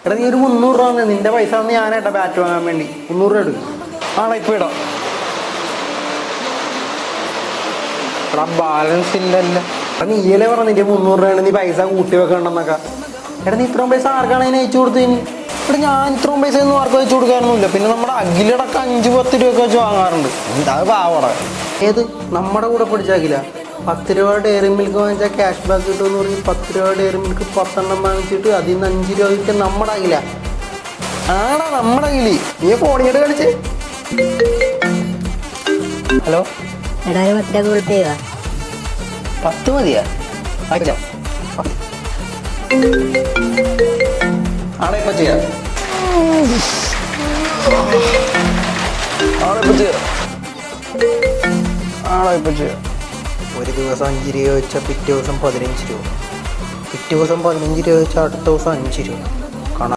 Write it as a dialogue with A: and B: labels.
A: എടാ നീ ഒരു 300 രൂപ നിന്റെ പൈസ തന്ന് ഞാനേട്ടാ ബാറ്റ് വാങ്ങാൻ വേണ്ടി 300 രൂപ എടുക്കും. ആണോ ഇപ്പൊ ഇടാം.
B: എടാ ബാലൻസ് ഇല്ലല്ലോ.
A: എടാ നീയല്ലേ പറഞ്ഞ നിന്റെ 300 രൂപയാണ് നീ പൈസ കൂട്ടി വെക്കണ്ടെന്നൊക്കെ. എടാ നീ ഇത്രയും പൈസ ആർക്കാണ് അതിന് അയച്ചു കൊടുത്തതിന്? ഇവിടെ ഞാൻ ഇത്രയും പൈസ ഒന്നും ആർക്കും അയച്ചു കൊടുക്കാനൊന്നുമില്ല. പിന്നെ നമ്മുടെ അഖിലടക്കം 5-10 രൂപ വെച്ച് വാങ്ങാറുണ്ട്. എന്താ പാവട. ഏത് നമ്മുടെ കൂടെ പഠിച്ചാക്കില്ല 10 രൂപ ഡയറി മിൽക്ക് വാങ്ങിച്ചാൽ ക്യാഷ് ബാക്ക് കിട്ടുമെന്ന് പറഞ്ഞ് 10 രൂപ ഡയറി മിൽക്ക് 10 എണ്ണം വാങ്ങിച്ചിട്ട് അതിൽ നിന്ന് 5 രൂപ കിട്ടിയ നമ്മുടെ അഖില. ആടാ നമ്മുടെ അഖിലി. നീ ഫോണിങ്ങോട്ട് കളിച്ച്. ഹലോ
C: എടാ 10 ഗൂഗിൾ പേ ചെയ്താ
A: 10 മതിയാ? ആടെ ഇപ്പൊ ചെയ്യാം. ഒരു ദിവസം 5 രൂപ വെച്ചാൽ പിറ്റേ ദിവസം 15 രൂപ, പിറ്റേ ദിവസം 15 രൂപ വെച്ചാൽ അടുത്ത ദിവസം 5 രൂപ.